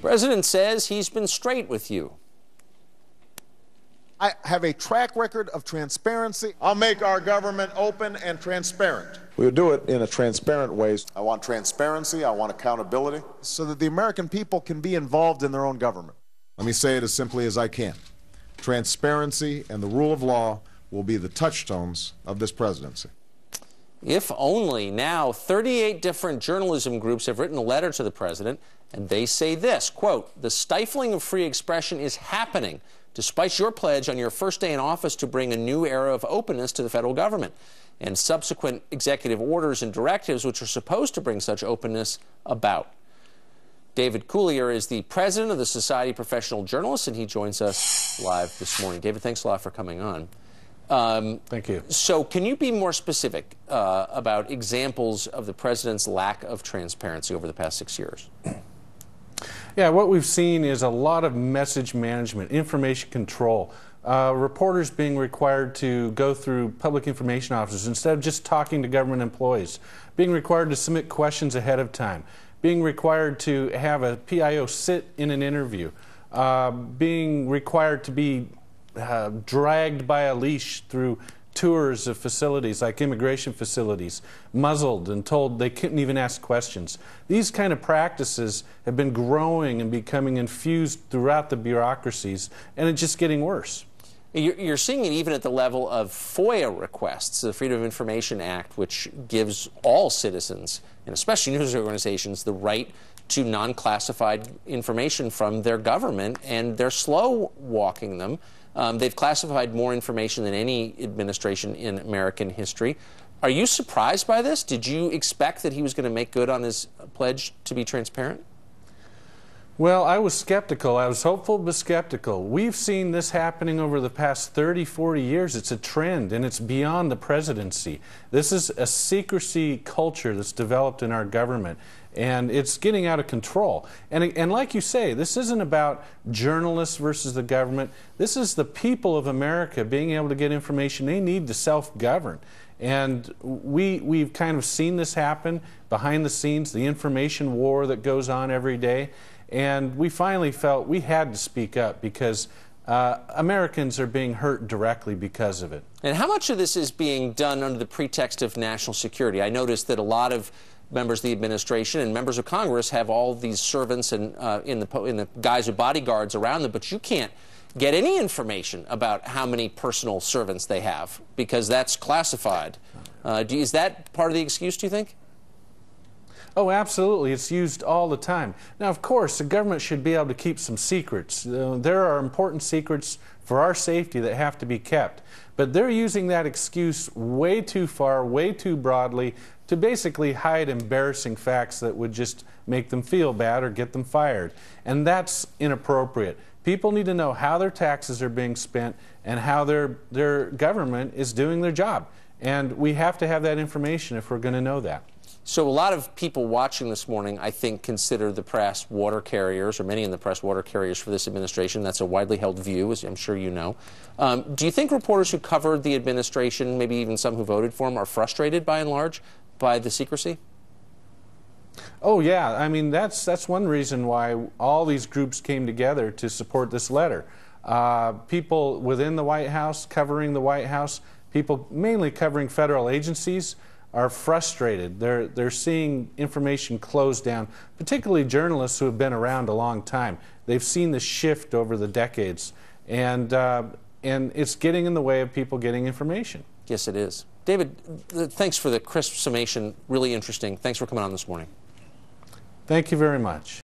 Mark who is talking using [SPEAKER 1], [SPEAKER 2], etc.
[SPEAKER 1] President says he's been straight with you.
[SPEAKER 2] I have a track record of transparency. I'll make our government open and transparent. We'll do it in a transparent way. I want transparency, I want accountability, so that the American people can be involved in their own government. Let me say it as simply as I can. Transparency and the rule of law will be the touchstones of this presidency.
[SPEAKER 1] If only. Now, 38 different journalism groups have written a letter to the president, and they say this, quote, "The stifling of free expression is happening despite your pledge on your first day in office to bring a new era of openness to the federal government and subsequent executive orders and directives which are supposed to bring such openness about." David Coulier is the president of the Society of Professional Journalists, and he joins us live this morning. David, thanks a lot for coming on.
[SPEAKER 3] Thank you.
[SPEAKER 1] So can you be more specific about examples of the president's lack of transparency over the past 6 years?
[SPEAKER 3] Yeah, what we've seen is a lot of message management, information control, reporters being required to go through public information officers instead of just talking to government employees, being required to submit questions ahead of time, being required to have a PIO sit in an interview, being required to be dragged by a leash through tours of facilities like immigration facilities, muzzled and told they couldn't even ask questions. These kind of practices have been growing and becoming infused throughout the bureaucracies, and it's just getting worse.
[SPEAKER 1] You're seeing it even at the level of FOIA requests, the Freedom of Information Act, which gives all citizens, and especially news organizations, the right to non-classified information from their government, and they're slow walking them. They've classified more information than any administration in American history. Are you surprised by this? Did you expect that he was going to make good on his pledge to be transparent?
[SPEAKER 3] Well, I was skeptical. I was hopeful but skeptical. We've seen this happening over the past 30, 40 years. It's a trend, and it's beyond the presidency. This is a secrecy culture that's developed in our government, and it's getting out of control. And like you say, this isn't about journalists versus the government. This is the people of America being able to get information they need to self-govern. And we've kind of seen this happen behind the scenes, the information war that goes on every day. And we finally felt we had to speak up because Americans are being hurt directly because of it.
[SPEAKER 1] And how much of this is being done under the pretext of national security? I noticed that a lot of members of the administration and members of Congress have all these servants and in the guise of bodyguards around them, but you can't get any information about how many personal servants they have because that's classified. Is that part of the excuse, do you think?
[SPEAKER 3] Oh, absolutely. It's used all the time. Now, of course, the government should be able to keep some secrets. There are important secrets for our safety that have to be kept. But they're using that excuse way too far, way too broadly, to basically hide embarrassing facts that would just make them feel bad or get them fired. And that's inappropriate. People need to know how their taxes are being spent and how their government is doing their job. And we have to have that information if we're going to know that.
[SPEAKER 1] So a lot of people watching this morning, I think, consider the press water carriers, or many in the press water carriers for this administration. That's a widely held view, as I'm sure you know. Do you think reporters who covered the administration, maybe even some who voted for him, are frustrated by and large by the secrecy?
[SPEAKER 3] Oh, yeah. I mean, that's one reason why all these groups came together to support this letter. People within the White House, covering the White House, people mainly covering federal agencies, are frustrated. They're seeing information close down, particularly journalists who have been around a long time. They've seen the shift over the decades, and it's getting in the way of people getting information.
[SPEAKER 1] Yes, it is. David, thanks for the crisp summation. Really interesting. Thanks for coming on this morning.
[SPEAKER 3] Thank you very much.